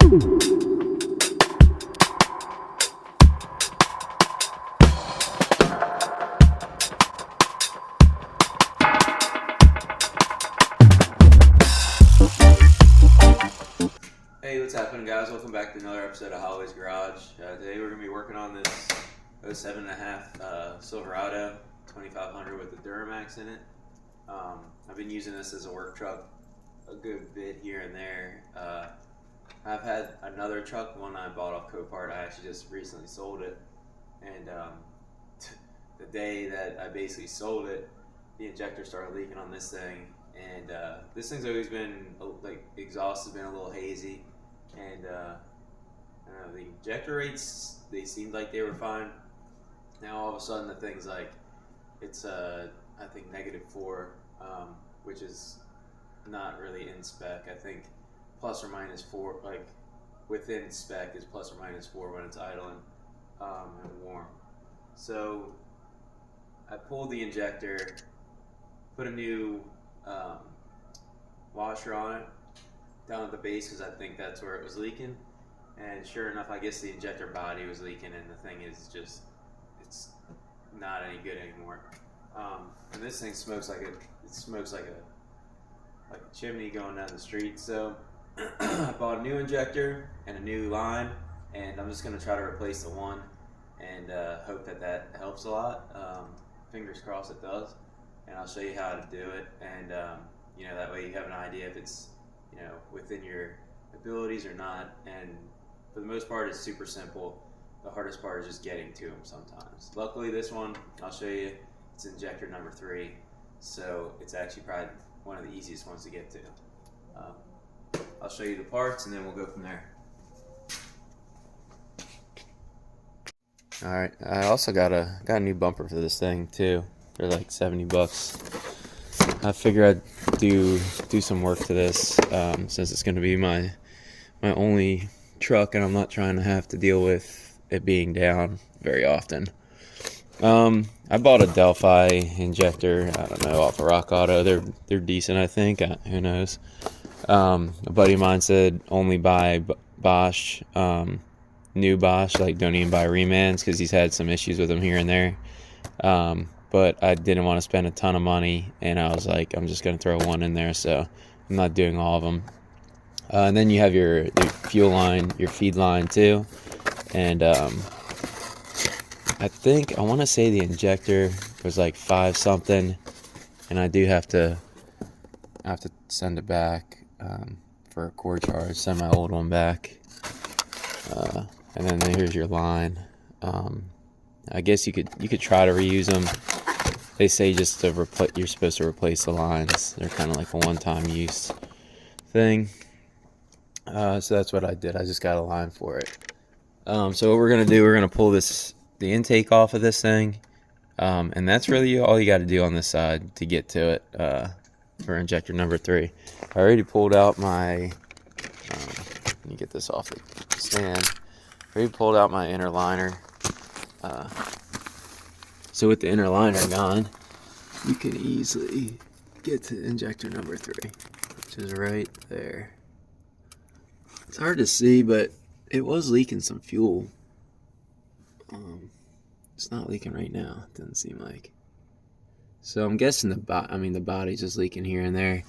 Hey, what's happening, guys? Welcome back to another episode of Holloway's Garage. Today we're going to be working on this 07.5 Silverado 2500 with the Duramax in it. I've been using this as a work truck a good bit here and there. I've had another truck, one I bought off Copart. I actually just recently sold it, and the day that I basically sold it, the injector started leaking on this thing, and this thing's always been, like, exhaust has been a little hazy. And the injector rates, they seemed like they were fine. Now all of a sudden the thing's like, it's I think -4, which is not really in spec. I think ±4, like within spec is ±4 when it's idling and warm. So I pulled the injector, put a new washer on it down at the base because I think that's where it was leaking, and sure enough, I guess the injector body was leaking, and the thing is just, it's not any good anymore. And this thing smokes like a chimney going down the street. So I bought a new injector and a new line, and I'm just gonna try to replace the one, and hope that helps a lot. Fingers crossed it does, and I'll show you how to do it, and that way you have an idea if it's within your abilities or not. And for the most part, it's super simple. The hardest part is just getting to them sometimes. Luckily, this one, I'll show you, it's injector number 3, so it's actually probably one of the easiest ones to get to. I'll show you the parts, and then we'll go from there. Alright, I also got a new bumper for this thing too, for like $70. I figure I'd do some work to this, since it's going to be my only truck, and I'm not trying to have to deal with it being down very often. I bought a Delphi injector, I don't know, off of Rock Auto. They're decent, I think. Who knows? A buddy of mine said only buy Bosch, new Bosch, like don't even buy remans, because he's had some issues with them here and there. But I didn't want to spend a ton of money, and I was like, I'm just going to throw one in there, so I'm not doing all of them. And then you have your fuel line, your feed line too, and I want to say the injector was like 5 something, and I do have to send it back for a core charge, send my old one back, and then here's your line. I guess you could try to reuse them. They say just to you're supposed to replace the lines. They're kind of like a one-time use thing. So that's what I did. I just got a line for it. So what we're gonna do, we're gonna pull the intake off of this thing, and that's really all you got to do on this side to get to it for injector number 3. I already pulled out my. Let me get this off the stand. I already pulled out my inner liner. So with the inner liner gone, you can easily get to injector number 3, which is right there. It's hard to see, but it was leaking some fuel. It's not leaking right now, it doesn't seem like. So I'm guessing the body's just leaking here and there.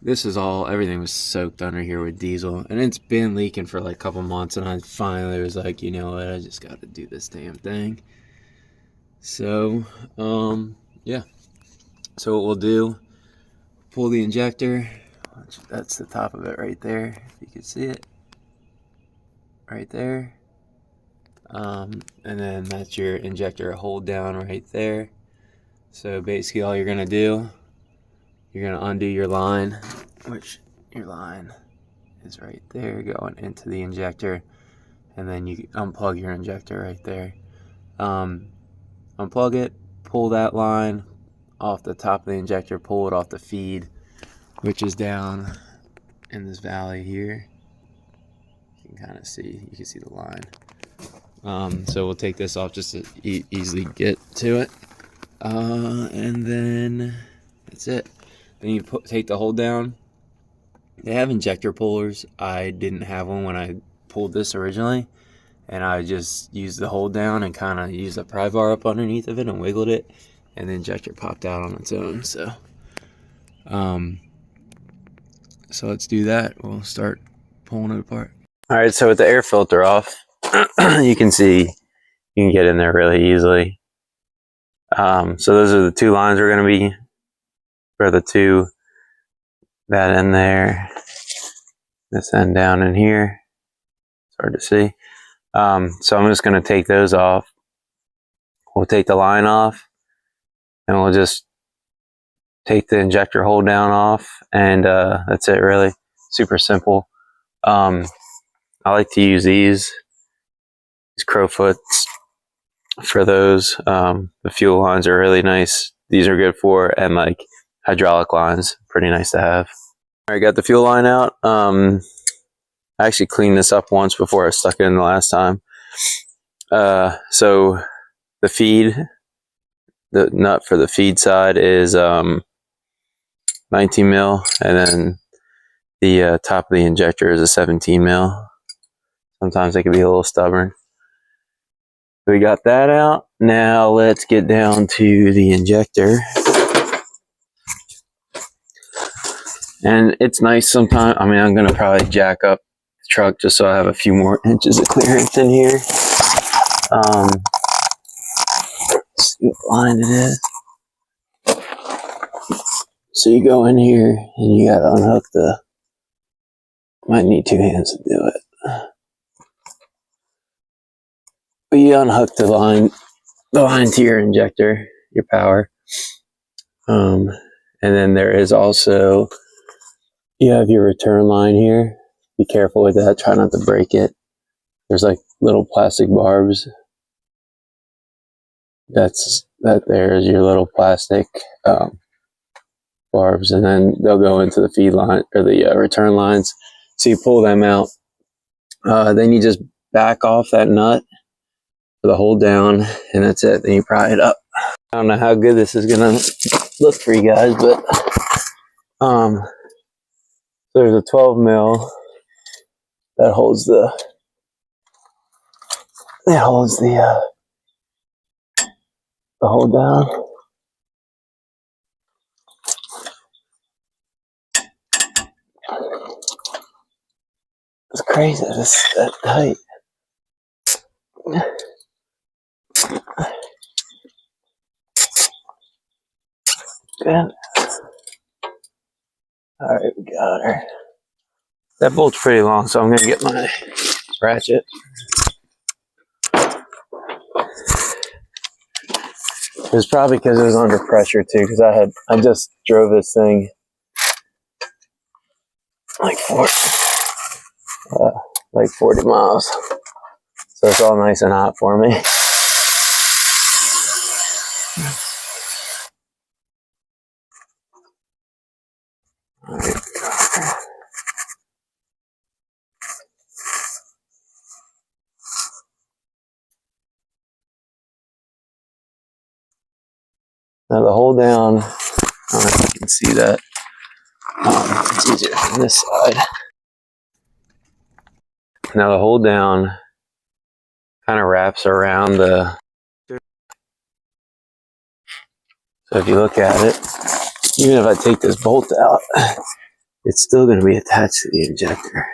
Everything was soaked under here with diesel, and it's been leaking for like a couple months, and I finally was like, you know what, I just got to do this damn thing. So, yeah. So what we'll do, pull the injector. That's the top of it right there, if you can see it. Right there. And then that's your injector hold down right there. So basically all you're going to do, you're going to undo your line, which your line is right there going into the injector. And then you unplug your injector right there. Unplug it, pull that line off the top of the injector, pull it off the feed, which is down in this valley here. You can kind of see, you can see the line. So we'll take this off just to easily get to it. And then that's it. Then you take the hold down, They have injector pullers. I didn't have one when I pulled this originally, and I just used the hold down and kind of used the pry bar up underneath of it and wiggled it, and the injector popped out on its own. So let's do that. We'll start pulling it apart. All right, so with the air filter off, you can see you can get in there really easily. So those are the two lines we're going to be, for the two, that end there, this end down in here. It's hard to see. So I'm just going to take those off. We'll take the line off, and we'll just take the injector hold down off, and that's it, really. Super simple. I like to use these crowfoots for those. The fuel lines are really nice. These are good for, and like hydraulic lines, pretty nice to have. All right, got the fuel line out. I actually cleaned this up once before I stuck it in the last time. So the feed, the nut for the feed side is 19 mil, and then the top of the injector is a 17 mil. Sometimes they can be a little stubborn. So we got that out. Now let's get down to the injector. And it's nice sometimes. I mean, I'm going to probably jack up the truck just so I have a few more inches of clearance in here. Let's see what line it is. So you go in here and you got to unhook the, might need two hands to do it. But you unhook the line to your injector, your power. And then there is also, you have your return line here. Be careful with that. Try not to break it. There's like little plastic barbs. That there is your little plastic barbs, and then they'll go into the feed line or the return lines. So you pull them out. Then you just back off that nut for the hold down, and that's it. Then you pry it up. I don't know how good this is gonna look for you guys, but there's a 12 mil that holds the hold down. It's crazy that it's that tight. Good. Alright, we got her. That bolt's pretty long, so I'm going to get my ratchet. It was probably because it was under pressure too, because I just drove this thing like 40 miles. So it's all nice and hot for me. All right. Now the hold down, I don't know if you can see that. It's easier from this side. Now the hold down kind of wraps around the, so if you look at it, even if I take this bolt out, it's still going to be attached to the injector.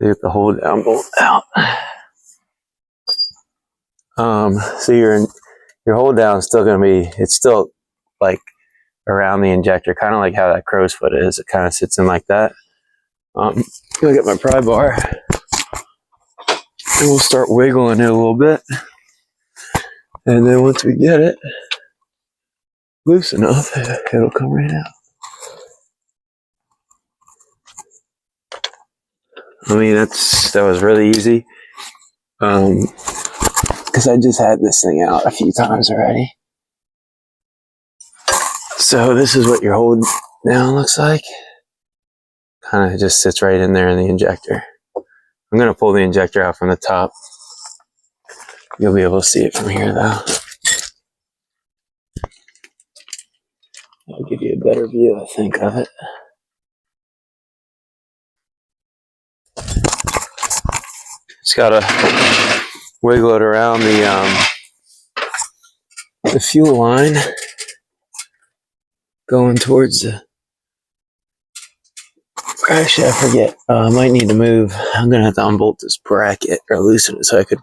Get the hold down bolt out. So your hold down is still going to be, it's still like around the injector, kind of like how that crow's foot is. It kind of sits in like that. I'm going to get my pry bar and we'll start wiggling it a little bit. And then once we get it loose enough, it'll come right out. I mean, that was really easy. Because I just had this thing out a few times already. So this is what your hold down looks like. Kind of just sits right in there in the injector. I'm going to pull the injector out from the top. You'll be able to see it from here though. I'll give you a better view, I think, of it. Just gotta wiggle it around the fuel line going towards the. Actually, I forget. I might need to move. I'm gonna have to unbolt this bracket or loosen it so I could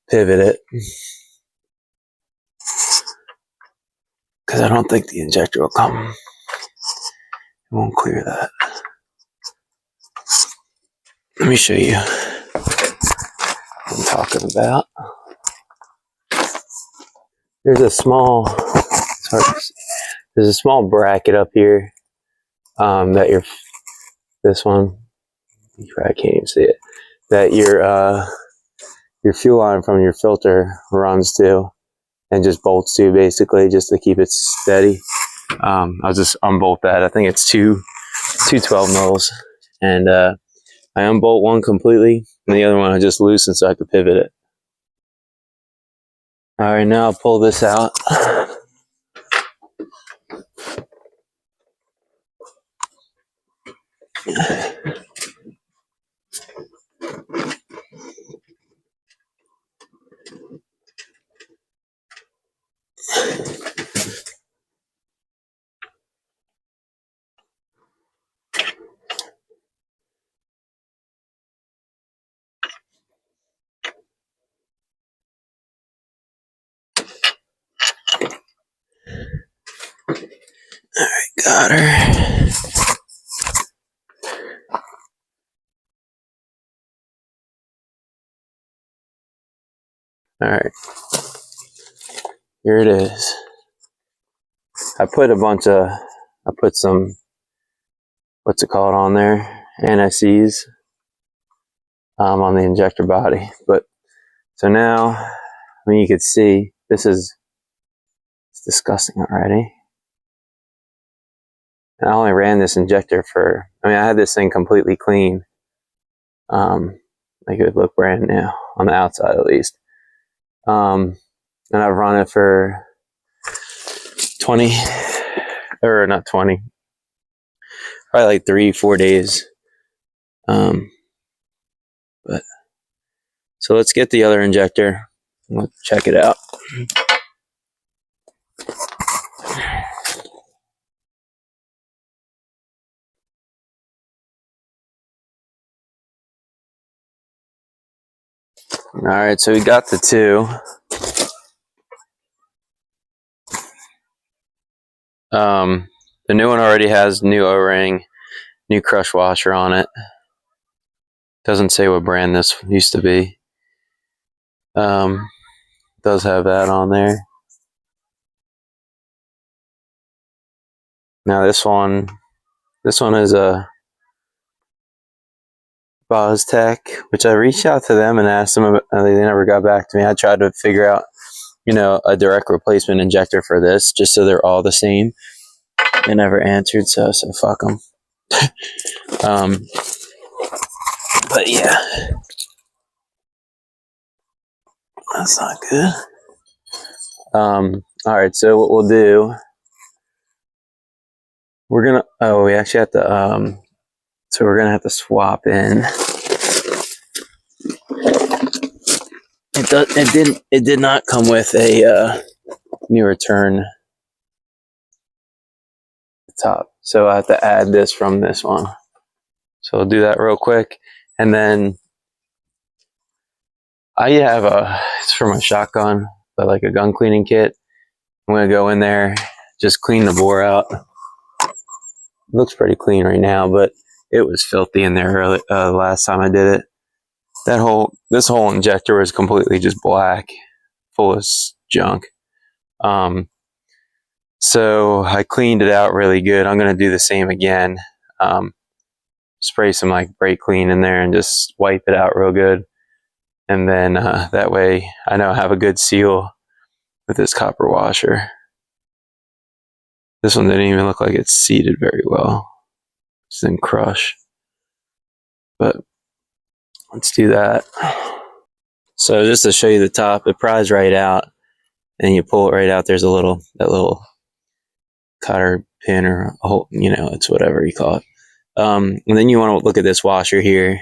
pivot it, because I don't think the injector will come. It won't clear that. Let me show you what I'm talking about. There's a small, there's a small bracket up here that this one, you probably can't even see it, that your fuel line from your filter runs to and just bolts to, basically, just to keep it steady. I'll just unbolt that. I think it's two 12 mils, and I unbolt one completely, and the other one I just loosen so I could pivot it. All right, now I'll pull this out. All right, got her. All right, here it is. I put some, what's it called on there? Anti-seize on the injector body. But so now, I mean, you could see it's disgusting already. And I only ran this injector for, I mean, I had this thing completely clean. Like it would look brand new on the outside, at least. And I've run it for 20, or not 20, probably like 3-4 days. But so let's get the other injector. Let's check it out. All right, so we got the two. The new one already has new O-ring, new crush washer on it. Doesn't say what brand this used to be. Does have that on there. Now this one is a BozTech, which I reached out to them and asked them about, they never got back to me. I tried to figure out, a direct replacement injector for this, just so they're all the same. They never answered, so I said, fuck them. But yeah, that's not good. All right, so what we'll do, we actually have to, so we're gonna have to swap in. It did not come with a new return top, so I have to add this from this one. So I'll do that real quick, and then I have it's for my shotgun, but like a gun cleaning kit. I'm gonna go in there, just clean the bore out. It looks pretty clean right now, but it was filthy in there early, the last time I did it. This whole injector was completely just black, full of junk. So I cleaned it out really good. I'm gonna do the same again. Spray some like brake clean in there and just wipe it out real good. And then that way I know I have a good seal with this copper washer. This one didn't even look like it's seated very well. It's in crush. But let's do that. So just to show you the top, it pries right out and you pull it right out. There's that little cotter pin or a hole, you know, it's whatever you call it. And then you want to look at this washer here,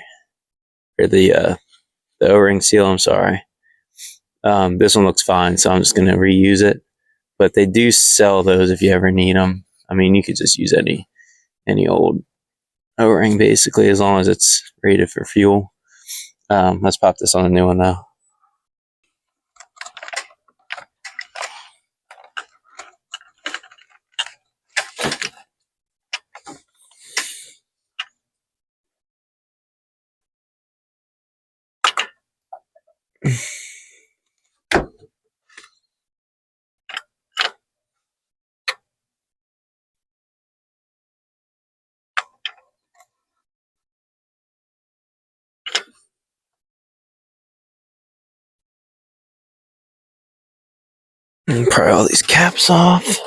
or the O-ring seal, I'm sorry. This one looks fine, so I'm just going to reuse it. But they do sell those if you ever need them. I mean, you could just use any old O-ring basically, as long as it's rated for fuel. Let's pop this on a new one though. And pry all these caps off.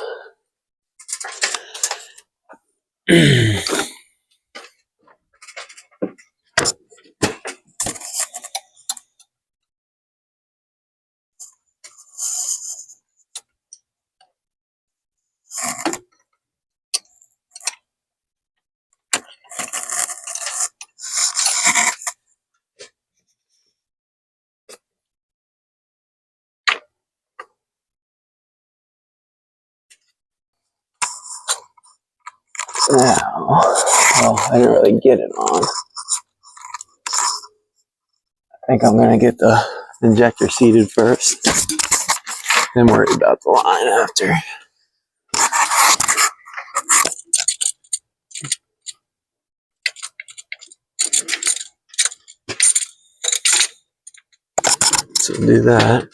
Now, well, I didn't really get it on. I think I'm going to get the injector seated first, then worry about the line after. So do that.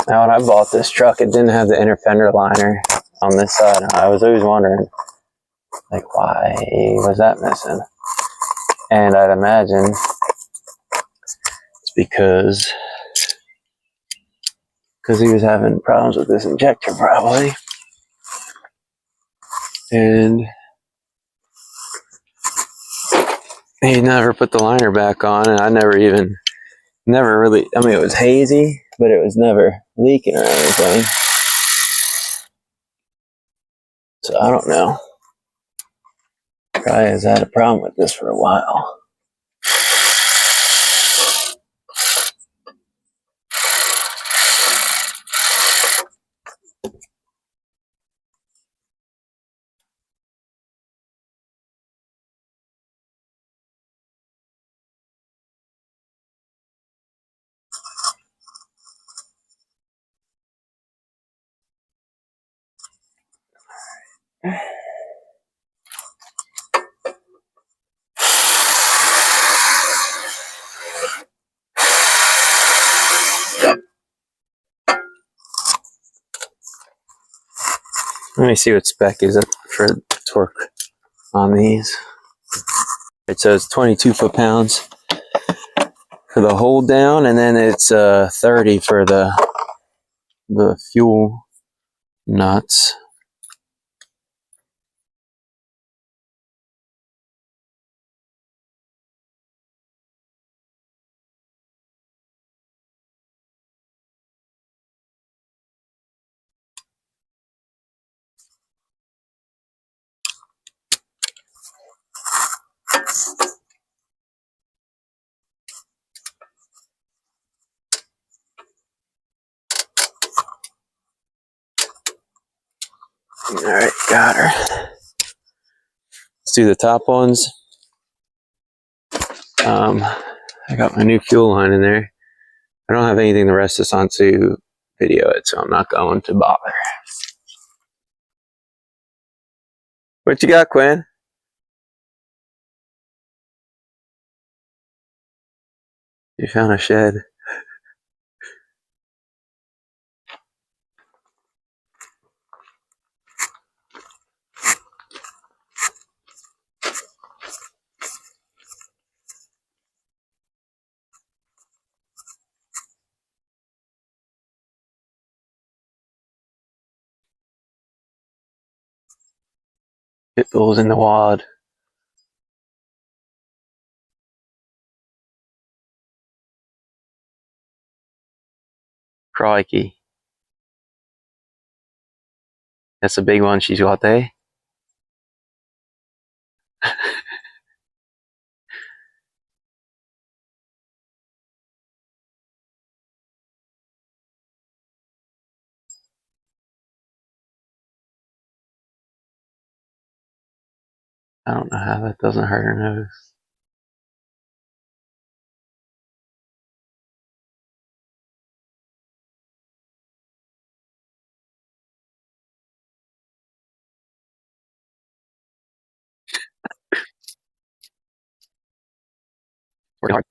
Now, when I bought this truck, it didn't have the inner fender liner on this side. I was always wondering, like, why was that missing? And I'd imagine it's because he was having problems with this injector, probably. And he never put the liner back on, and I never really, I mean, it was hazy, but it was never leaking or anything. So I don't know. Probably has had a problem with this for a while. Let me see what spec is it for torque on these. It says 22 foot-pounds for the hold down, and then it's 30 for the fuel nuts. All right, got her. do the top ones. I got my new fuel line in there. I don't have anything to rest this onto video it, so I'm not going to bother. What you got, Quinn? You found a shed. Pit bulls in the wad. Crikey. That's a big one she's got there. I don't know how that doesn't hurt her nose. Working hard.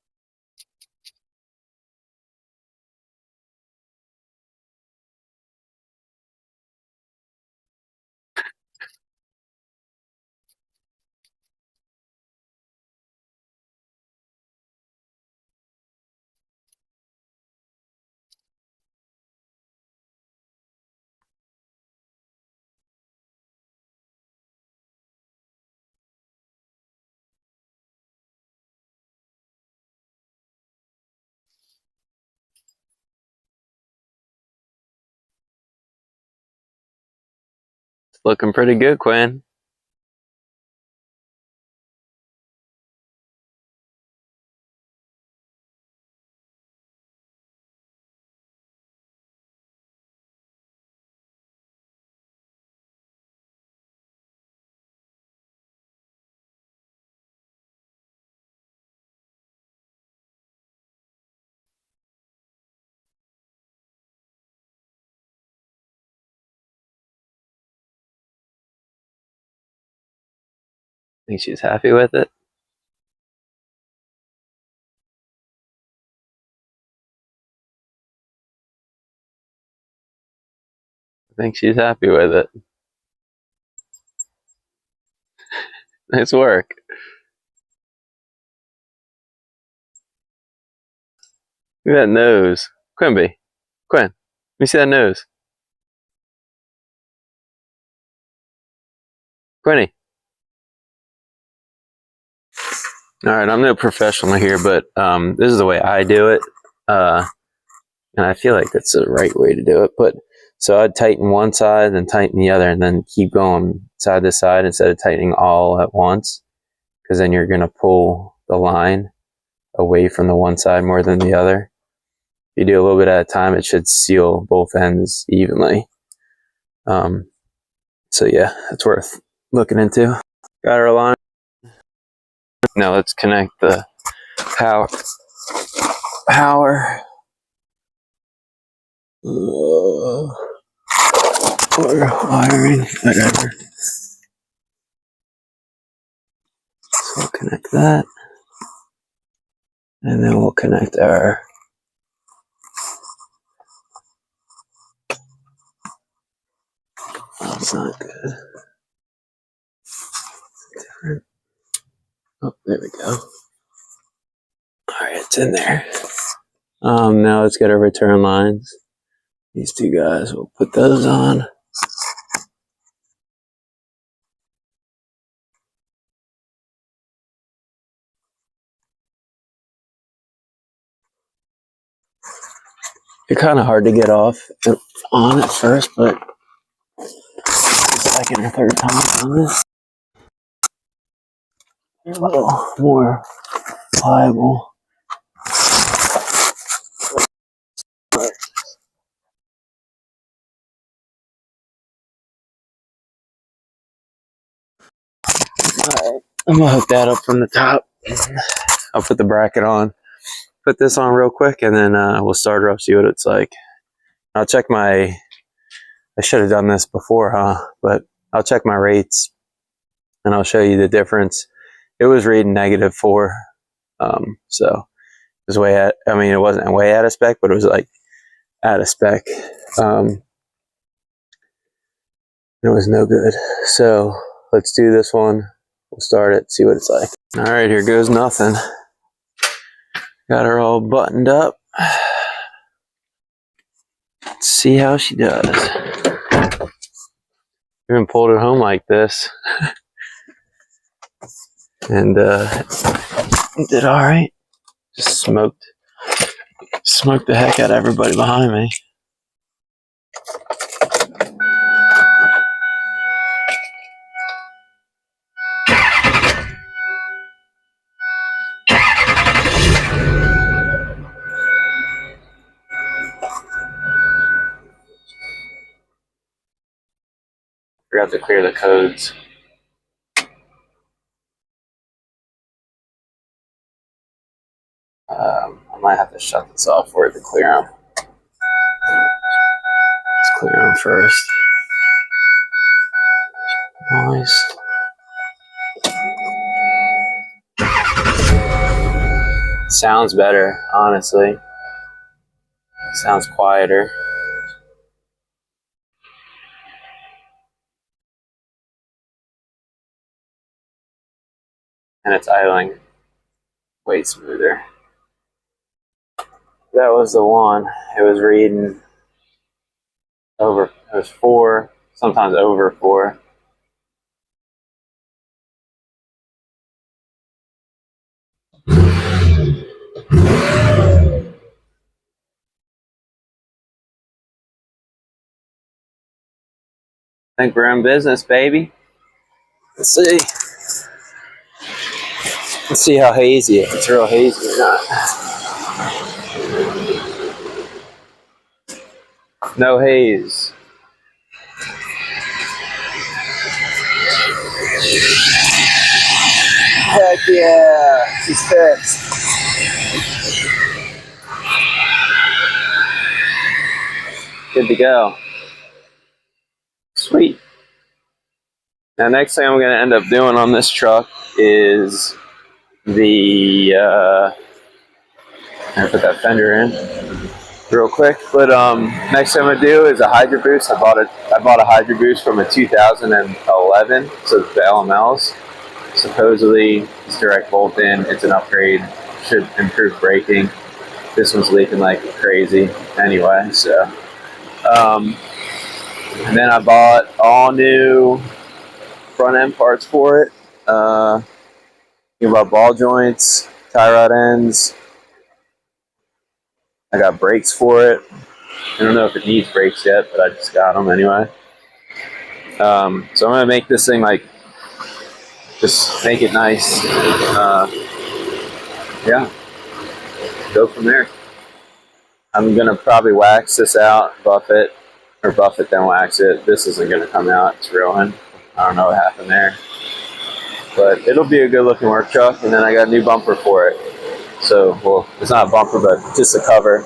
It's looking pretty good, Quinn. Think she's happy with it? I think she's happy with it. Nice work. Look at that nose. Quimby. Quinn, let me see that nose. Quinny. Alright, I'm no professional here, but this is the way I do it. And I feel like that's the right way to do it. But so I'd tighten one side, then tighten the other, and then keep going side to side instead of tightening all at once. Because then you're going to pull the line away from the one side more than the other. If you do a little bit at a time, it should seal both ends evenly. So yeah, it's worth looking into. Got our line. Now let's connect the power. Or wiring, whatever. So we'll connect that. And then we'll connect our that's not good. Different. Oh, there we go. Alright, it's in there. Now let's get our return lines. These two guys, we'll put those on. They're kind of hard to get off on at first, but second or third time on this, they're a little more pliable. Alright, I'm gonna hook that up from the top. I'll put the bracket on, put this on real quick, and then we'll start her up, see what it's like. I'll check my, I should have done this before, huh? But I'll check my rates and I'll show you the difference. It was reading -4. So it was way at, I mean, it wasn't way out of spec, but it was like out of spec. It was no good. So let's do this one. We'll start it, see what it's like. All right, here goes nothing. Got her all buttoned up. Let's see how she does. Even pulled it home like this. And did all right. Just smoked the heck out of everybody behind me. Forgot to clear the codes. I might have to shut this off for it to clear them. Let's clear them first. Nice. Sounds better, honestly. Sounds quieter. And it's idling way smoother. That was the one. It was reading over, it was 4, sometimes over 4. I think we're in business, baby. Let's see. Let's see how hazy, if it's real hazy or not. No haze. Heck yeah, she's fixed. Good to go. Sweet. Now, next thing I'm going to end up doing on this truck is the, I'm going to put that fender in real quick, but next thing I'm going to do is a Hydro Boost. I bought a Hydro Boost from a 2011, so the LMLs. Supposedly it's direct bolt in, it's an upgrade, should improve braking. This one's leaking like crazy anyway, so. And then I bought all new front end parts for it. You bought ball joints, tie rod ends. I got brakes for it. I don't know if it needs brakes yet, but I just got them anyway. So I'm gonna make this thing like, just make it nice. Yeah, go from there. I'm gonna probably wax this out, buff it, or buff it then wax it. This isn't gonna come out, it's ruined. I don't know what happened there. But it'll be a good looking work truck, and then I got a new bumper for it. So, well, it's not a bumper, but just a cover.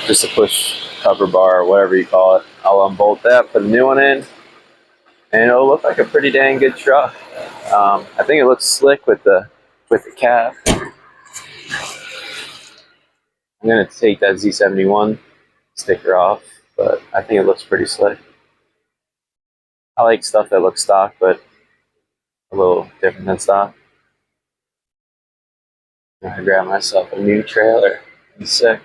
Just a push cover bar, or whatever you call it. I'll unbolt that, put a new one in, and it'll look like a pretty dang good truck. I think it looks slick with the cap. I'm gonna take that Z71 sticker off, but I think it looks pretty slick. I like stuff that looks stock, but a little different than stock. I grabbed myself a new trailer. It's sick.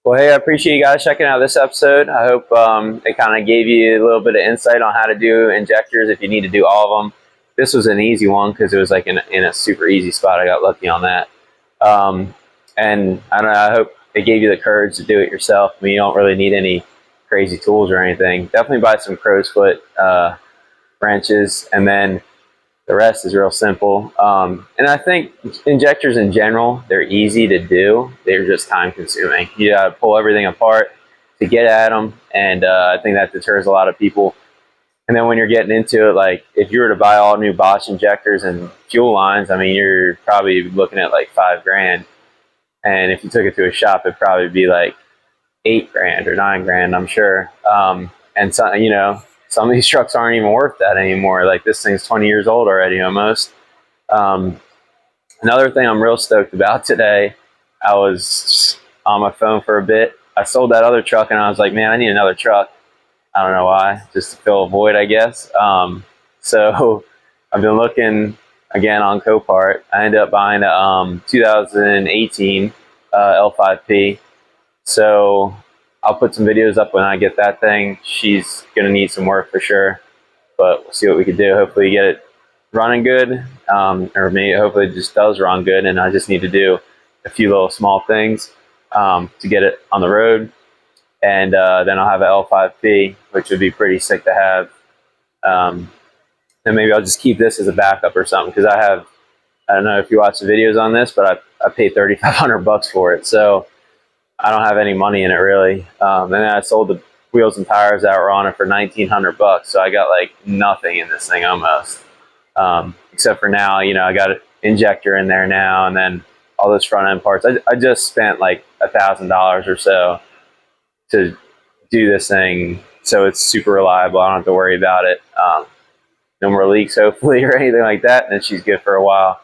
Well, hey, I appreciate you guys checking out this episode. I hope it kind of gave you a little bit of insight on how to do injectors if you need to do all of them. This was an easy one because it was like in a super easy spot. I got lucky on that. And I don't know, I hope it gave you the courage to do it yourself. I mean, you don't really need any crazy tools or anything. Definitely buy some crow's foot wrenches, and then the rest is real simple. And I think injectors in general, they're easy to do. They're just time consuming. You gotta pull everything apart, to get at them, and I think that deters a lot of people. And then when you're getting into it, like if you were to buy all new Bosch injectors and fuel lines, I mean, you're probably looking at like $5,000. And if you took it to a shop, it'd probably be like $8,000 or $9,000, I'm sure. And so, you know, some of these trucks aren't even worth that anymore. Like this thing's 20 years old already almost. Another thing I'm real stoked about today, I was on my phone for a bit. I sold that other truck and I was like, man, I need another truck. I don't know why, just to fill a void, I guess. So I've been looking again on Copart. I ended up buying a 2018 L5P. So I'll put some videos up when I get that thing. She's gonna need some work for sure, but we'll see what we can do. Hopefully get it running good, or maybe hopefully it just does run good, and I just need to do a few little small things to get it on the road. And then I'll have an L5P, which would be pretty sick to have. And maybe I'll just keep this as a backup or something, because I don't know if you watch the videos on this, but I paid $3,500 for it. So I don't have any money in it really. And then I sold the wheels and tires that were on it for $1,900. So I got like nothing in this thing almost. Except for now, you know, I got an injector in there now, and then all those front end parts. I just spent like $1,000 or so to do this thing, so it's super reliable. I don't have to worry about it. No more leaks, hopefully, or anything like that, and then she's good for a while.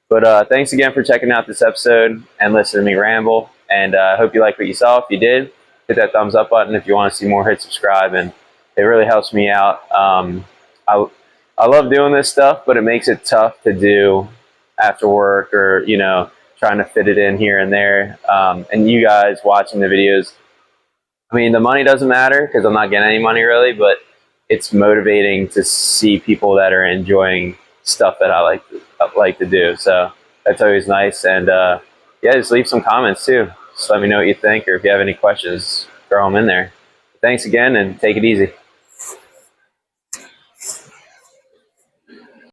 But thanks again for checking out this episode and listening to me ramble. And I hope you liked what you saw. If you did, hit that thumbs up button. If you want to see more, hit subscribe, and it really helps me out. I love doing this stuff, but it makes it tough to do after work, or, you know, trying to fit it in here and there. And you guys watching the videos, I mean, the money doesn't matter because I'm not getting any money really, but it's motivating to see people that are enjoying stuff that I like to do. So that's always nice. And yeah, just leave some comments too. Just let me know what you think, or if you have any questions, throw them in there. Thanks again, and take it easy.